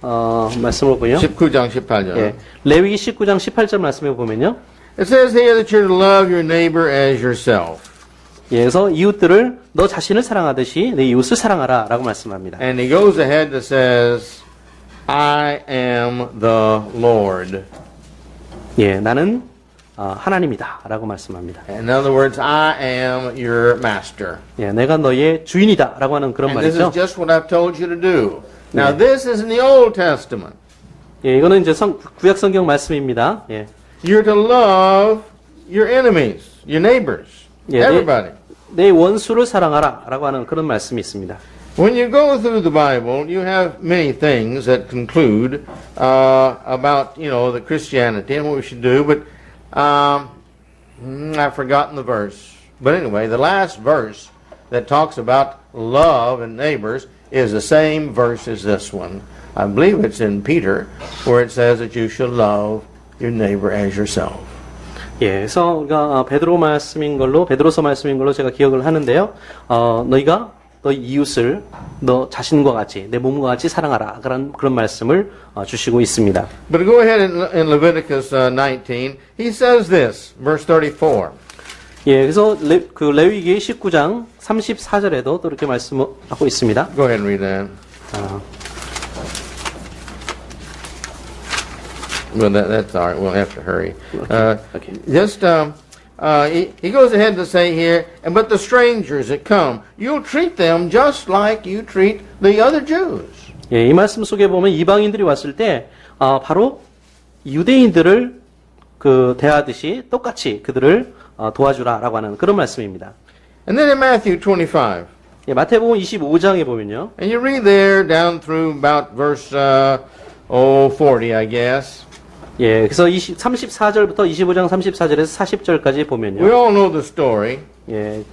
Speaker 2: 말씀을 보면요.
Speaker 1: 19장 18절.
Speaker 2: 예, 레위기 19장 18절 말씀에 보면요.
Speaker 1: It says here that you're to love your neighbor as yourself.
Speaker 2: 예, 그래서 이웃들을 너 자신을 사랑하듯이 내 이웃을 사랑하라라고 말씀합니다.
Speaker 1: And he goes ahead and says, I am the Lord.
Speaker 2: 예, 나는 하나님이다라고 말씀합니다.
Speaker 1: In other words, I am your master.
Speaker 2: 예, 내가 너의 주인이다라고 하는 그런
Speaker 1: And this
Speaker 2: 말이죠.
Speaker 1: is just what I've told you to do. Now this is in the Old Testament.
Speaker 2: 예, 이거는 이제 구약 성경 말씀입니다. 예.
Speaker 1: You're to love your enemies, your neighbors,
Speaker 2: 예,
Speaker 1: everybody.
Speaker 2: 내 원수를 사랑하라라고 하는 그런 말씀이 있습니다.
Speaker 1: When you go through the Bible, you have many things that conclude about, the Christianity and what we should do, but I've forgotten the verse. But anyway, the last verse that talks about love and neighbors is the same verse as this one. I believe it's in Peter, where it says that you shall love your neighbor as yourself.
Speaker 2: 예, 그래서 우리가 베드로서 말씀인 걸로 제가 기억을 하는데요. 너희가 너희 이웃을 너 자신과 같이 내 몸과 같이 사랑하라 그런 말씀을 주시고 있습니다.
Speaker 1: But go ahead in Leviticus 19. He says this, verse 34.
Speaker 2: 예, 그래서 레위기 19장 34절에도 또 이렇게 말씀하고 있습니다.
Speaker 1: Go ahead and read that. Well, that's all right. We'll have to hurry.
Speaker 2: Okay.
Speaker 1: He goes ahead to say here, but the strangers that come, you'll treat them just like you treat the other Jews.
Speaker 2: 예, 이 말씀 속에 보면 이방인들이 왔을 때 바로 유대인들을 대하듯이 똑같이 그들을 도와주라라고 하는 그런 말씀입니다.
Speaker 1: And then in Matthew 25,
Speaker 2: 예, 마태복음 25장에 보면요.
Speaker 1: and you read there down through about verse 40, I guess.
Speaker 2: 예, 그래서 34절부터 25장 34절에서 40절까지
Speaker 1: We
Speaker 2: 보면요.
Speaker 1: all know the story.
Speaker 2: 예,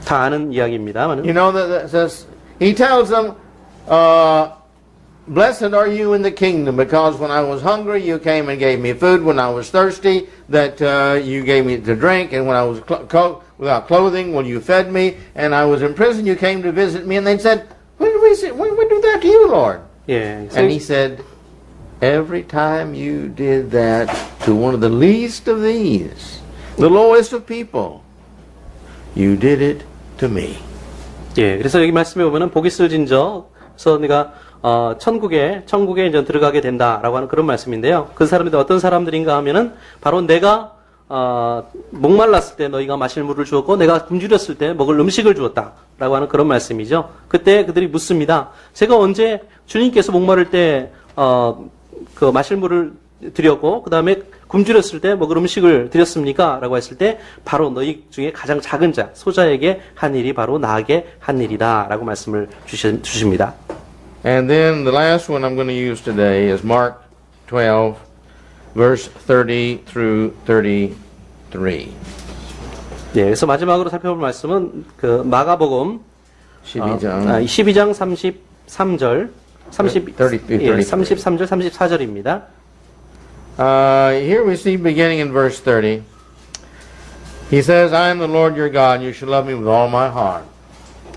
Speaker 2: 다 아는 이야기입니다만.
Speaker 1: You know that says he tells them, "Blessed are you in the kingdom, because when I was hungry, you came and gave me food. When I was thirsty, that you gave me to drink. And when I was without clothing, well, you fed me. And I was in prison, you came to visit me." And they said, "When did we do that to you, Lord?"
Speaker 2: 예,
Speaker 1: And he said, "Every time you did that to one of the least of these, the lowest of people, you did it to me."
Speaker 2: 예, 그래서 여기 말씀에 보면은 복이 있을진저서 네가 천국에 이제 들어가게 된다라고 하는 그런 말씀인데요. 그 사람들이 어떤 사람들인가 하면은 바로 내가 목말랐을 때 너희가 마실 물을 주었고 내가 굶주렸을 때 먹을 음식을 주었다라고 하는 그런 말씀이죠. 그때 그들이 묻습니다. 제가 언제 주님께서 목마를 때 마실 물을 드렸고 그 다음에 굶주렸을 때 먹을 음식을 드렸습니까? 라고 했을 때 바로 너희 중에 가장 작은 자 소자에게 한 일이 바로 나에게 한 일이다 라고 말씀을 주십니다.
Speaker 1: And then the last one I'm going to use today is Mark 12, verse 30 through 33.
Speaker 2: 예, 그래서 마지막으로 살펴볼 말씀은 마가복음 12장 33절 33절 34절입니다.
Speaker 1: Here we see beginning in verse 30. He says, "I am the Lord your God, you shall love me with all my heart."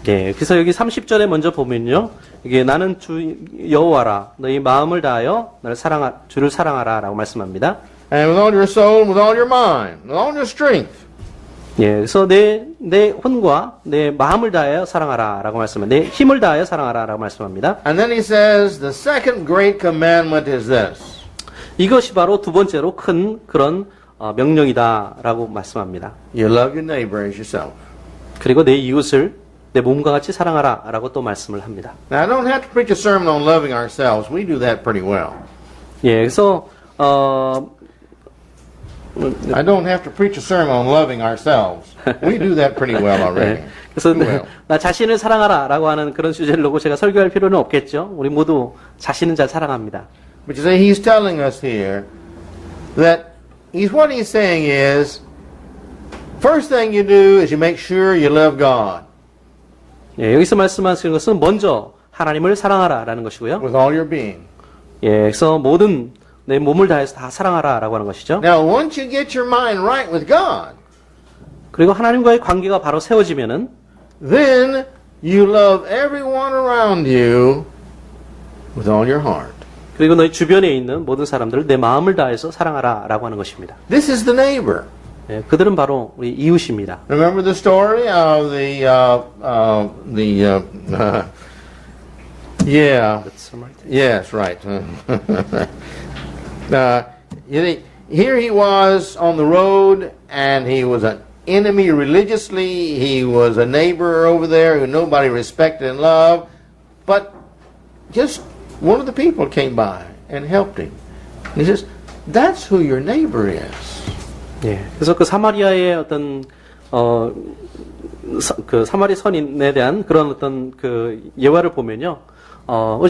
Speaker 2: 예, 그래서 여기 30절에 먼저 보면요. 이게 나는 주 여호와라. 너희 마음을 다하여 주를 사랑하라라고 말씀합니다.
Speaker 1: And with all your soul, with all your mind, with all your strength.
Speaker 2: 예, 그래서 내 혼과 내 마음을 다하여 사랑하라라고 말씀합니다. 내 힘을 다하여 사랑하라라고 말씀합니다.
Speaker 1: And then he says, the second great commandment is this.
Speaker 2: 이것이 바로 두 번째로 큰 그런 명령이다라고 말씀합니다.
Speaker 1: You love your neighbor as yourself.
Speaker 2: 그리고 내 이웃을 내 몸과 같이 사랑하라라고 또 말씀을 합니다.
Speaker 1: Now, I don't have to preach a sermon on loving ourselves. We do that pretty well.
Speaker 2: 예, 그래서
Speaker 1: I don't have to preach a sermon on loving ourselves. We do that pretty well already.
Speaker 2: 네, 그래서
Speaker 1: Well.
Speaker 2: 나 자신을 사랑하라라고 하는 그런 주제를 놓고 제가 설교할 필요는 없겠죠. 우리 모두 자신은 잘 사랑합니다.
Speaker 1: But you see, he's telling us here that what he's saying is, first thing you do is you make sure you love God
Speaker 2: 예, 여기서 말씀하시는 것은 먼저 하나님을 사랑하라라는 것이고요.
Speaker 1: with all your being.
Speaker 2: 예, 그래서 모든 내 몸을 다해서 다 사랑하라라고 하는 것이죠.
Speaker 1: Now, once you get your mind right with God,
Speaker 2: 그리고 하나님과의 관계가 바로 세워지면은
Speaker 1: then you love everyone around you with all your heart.
Speaker 2: 그리고 너희 주변에 있는 모든 사람들을 내 마음을 다해서 사랑하라라고 하는 것입니다.
Speaker 1: This is the neighbor.
Speaker 2: 예, 그들은 바로 우리 이웃입니다.
Speaker 1: Remember the story of yeah. Yes, right. Here he was on the road, and he was an enemy religiously. He was a neighbor over there who nobody respected and loved. But just one of the people came by and helped him. And he says, that's who your neighbor is.
Speaker 2: 예, 그래서 그 사마리아의 어떤 그 사마리 선인에 대한 그런 어떤 그 예화를 보면요,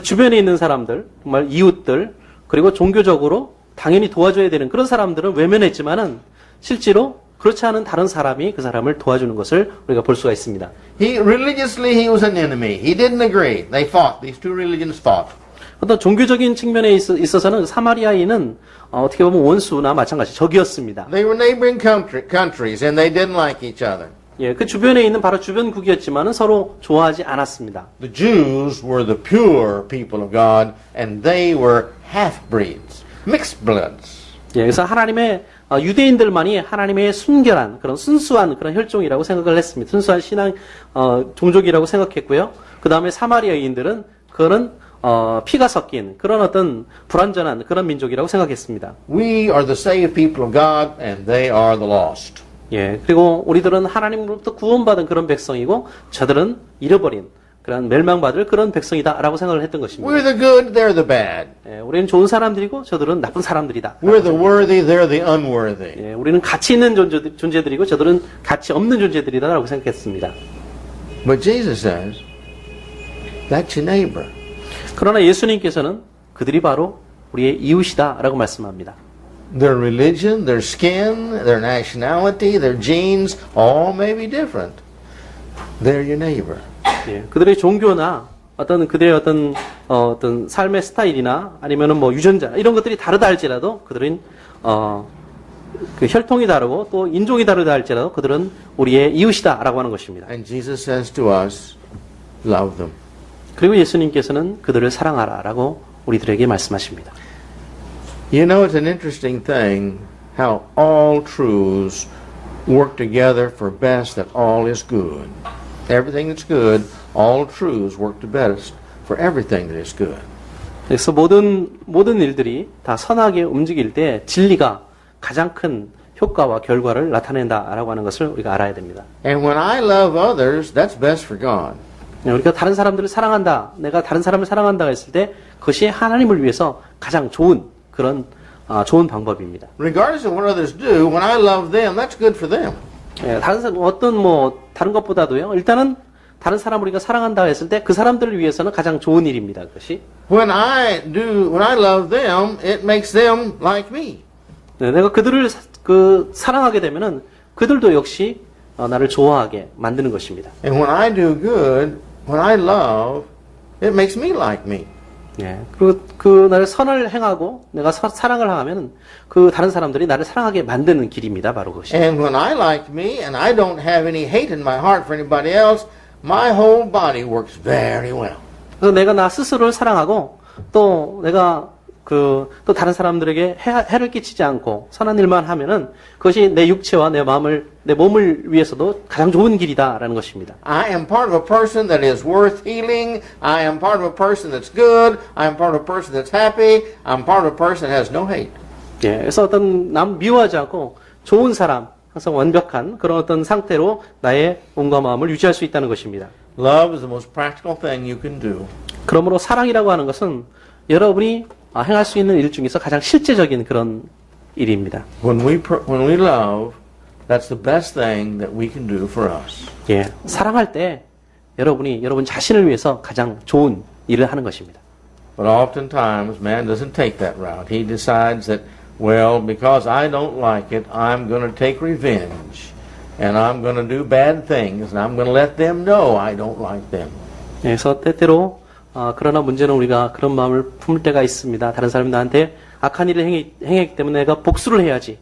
Speaker 2: 주변에 있는 사람들, 정말 이웃들, 그리고 종교적으로 당연히 도와줘야 되는 그런 사람들은 외면했지만은 실제로 그렇지 않은 다른 사람이 그 사람을 도와주는 것을 우리가 볼 수가 있습니다.
Speaker 1: Religiously, he was an enemy. He didn't agree. They fought. These two religions fought.
Speaker 2: 어떤 종교적인 측면에 있어서는 사마리아인은 어떻게 보면 원수나 마찬가지 적이었습니다.
Speaker 1: They were neighboring countries, and they didn't like each other.
Speaker 2: 예, 그 주변에 있는 바로 주변국이었지만은 서로 좋아하지 않았습니다.
Speaker 1: The Jews were the pure people of God, and they were half-breeds, mixed bloods.
Speaker 2: 예, 그래서 하나님의 유대인들만이 하나님의 순결한 그런 순수한 그런 혈종이라고 생각을 했습니다. 순수한 신앙 종족이라고 생각했고요. 그 다음에 사마리아인들은 그거는 피가 섞인 그런 어떤 불완전한 그런 민족이라고 생각했습니다.
Speaker 1: We are the saved people of God, and they are the lost.
Speaker 2: 예, 그리고 우리들은 하나님으로부터 구원받은 그런 백성이고 저들은 잃어버린 그런 멸망받을 그런 백성이다라고 생각을 했던 것입니다.
Speaker 1: We're the good, they're the bad.
Speaker 2: 예, 우리는 좋은 사람들이고 저들은 나쁜 사람들이다.
Speaker 1: We're the worthy, they're the unworthy.
Speaker 2: 예, 우리는 가치 있는 존재들이고 저들은 가치 없는 존재들이다라고 생각했습니다.
Speaker 1: But Jesus says, that's your neighbor.
Speaker 2: 그러나 예수님께서는 그들이 바로 우리의 이웃이다라고 말씀합니다.
Speaker 1: Their religion, their skin, their nationality, their genes, all may be different. They're your neighbor.
Speaker 2: 예, 그들의 종교나 어떤 그들의 어떤 삶의 스타일이나 아니면은 뭐 유전자 이런 것들이 다르다 할지라도 그들은 그 혈통이 다르고 또 인종이 다르다 할지라도 그들은 우리의 이웃이다라고 하는 것입니다.
Speaker 1: And Jesus says to us, love them.
Speaker 2: 그리고 예수님께서는 그들을 사랑하라라고 우리들에게 말씀하십니다.
Speaker 1: You know, it's an interesting thing how all truths work together for best that all is good. Everything that's good, all truths work to best for everything that is good.
Speaker 2: 그래서 모든 일들이 다 선하게 움직일 때 진리가 가장 큰 효과와 결과를 나타낸다라고 하는 것을 우리가 알아야 됩니다.
Speaker 1: And when I love others, that's best for God.
Speaker 2: 우리가 다른 사람들을 사랑한다, 내가 다른 사람을 사랑한다고 했을 때 그것이 하나님을 위해서 가장 좋은 그런 좋은 방법입니다.
Speaker 1: Regardless of what others do, when I love them, that's good for them.
Speaker 2: 예, 다른 것보다도요. 일단은 다른 사람을 우리가 사랑한다고 했을 때 그 사람들을 위해서는 가장 좋은 일입니다. 그것이.
Speaker 1: When I love them, it makes them like me.
Speaker 2: 네, 내가 그들을 사랑하게 되면은 그들도 역시 나를 좋아하게 만드는 것입니다.
Speaker 1: And when I do good, when I love, it makes me like me.
Speaker 2: 예, 그리고 나를 선을 행하고 내가 사랑을 하면 그 다른 사람들이 나를 사랑하게 만드는 길입니다. 바로 그것이.
Speaker 1: And when I like me and I don't have any hate in my heart for anybody else, my whole body works very well.
Speaker 2: 그래서 내가 나 스스로를 사랑하고 또 내가 또 다른 사람들에게 해를 끼치지 않고 선한 일만 하면은 그것이 내 육체와 내 몸을 위해서도 가장 좋은 길이다라는 것입니다.
Speaker 1: I am part of a person that is worth healing. I am part of a person that's good. I am part of a person that's happy. I'm part of a person that has no hate.
Speaker 2: 예, 그래서 어떤 남 미워하지 않고 좋은 사람, 항상 완벽한 그런 어떤 상태로 나의 몸과 마음을 유지할 수 있다는 것입니다.
Speaker 1: Love is the most practical thing you can do.
Speaker 2: 그러므로 사랑이라고 하는 것은 여러분이 행할 수 있는 일 중에서 가장 실제적인 그런 일입니다.
Speaker 1: When we love, that's the best thing that we can do for us.
Speaker 2: 예, 사랑할 때 여러분이 여러분 자신을 위해서 가장 좋은 일을 하는 것입니다.
Speaker 1: But oftentimes, man doesn't take that route. He decides that, well, because I don't like it, I'm going to take revenge. And I'm going to do bad things. And I'm going to let them know I don't like them.
Speaker 2: 예, 그래서 때때로 그러나 문제는 우리가 그런 마음을 품을 때가 있습니다. 다른 사람이 나한테 악한 일을 행했기 때문에 내가 복수를 해야지.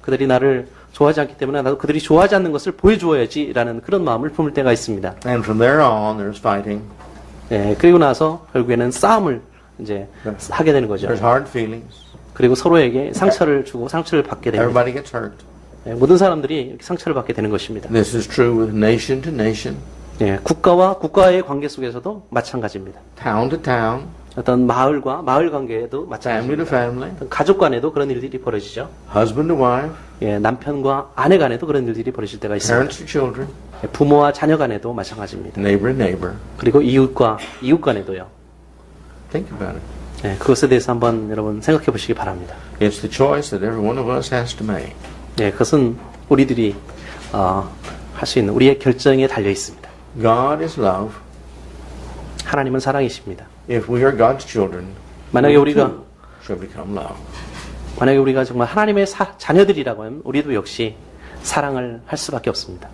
Speaker 2: 그들이 나를 좋아하지 않기 때문에 나도 그들이 좋아하지 않는 것을 보여주어야지라는 그런 마음을 품을 때가 있습니다.
Speaker 1: And from there on, there's fighting.
Speaker 2: 예, 그리고 나서 결국에는 싸움을 이제 하게 되는 거죠.
Speaker 1: There's hard feelings.
Speaker 2: 그리고 서로에게 상처를 주고 상처를 받게 됩니다.
Speaker 1: Everybody gets hurt.
Speaker 2: 예, 모든 사람들이 이렇게 상처를 받게 되는 것입니다.
Speaker 1: This is true with nation to nation,
Speaker 2: 예, 국가와 국가의 관계 속에서도 마찬가지입니다.
Speaker 1: town to town,
Speaker 2: 어떤 마을과 마을 관계에도
Speaker 1: family to
Speaker 2: 마찬가지입니다.
Speaker 1: family,
Speaker 2: 어떤 가족 간에도 그런 일들이 벌어지죠.
Speaker 1: husband to wife,
Speaker 2: 예, 남편과 아내 간에도 그런 일들이 벌어질 때가 있습니다.
Speaker 1: parents to children,
Speaker 2: 예, 부모와 자녀 간에도 마찬가지입니다.
Speaker 1: neighbor to neighbor.
Speaker 2: 그리고 이웃과 이웃 간에도
Speaker 1: Think about it.
Speaker 2: 예, 그것에 대해서 한번 여러분 생각해 보시기 바랍니다.
Speaker 1: It's the choice that every one of us has to make.
Speaker 2: 예, 그것은 우리들이 할 수 있는 우리의 결정에 달려 있습니다.
Speaker 1: God is love.
Speaker 2: 하나님은 사랑이십니다.
Speaker 1: If we are God's children,
Speaker 2: 만약에
Speaker 1: we
Speaker 2: 우리가
Speaker 1: too shall become love.
Speaker 2: 만약에 우리가 정말 하나님의 자녀들이라고 하면 우리도 역시 사랑을 할 수밖에 없습니다.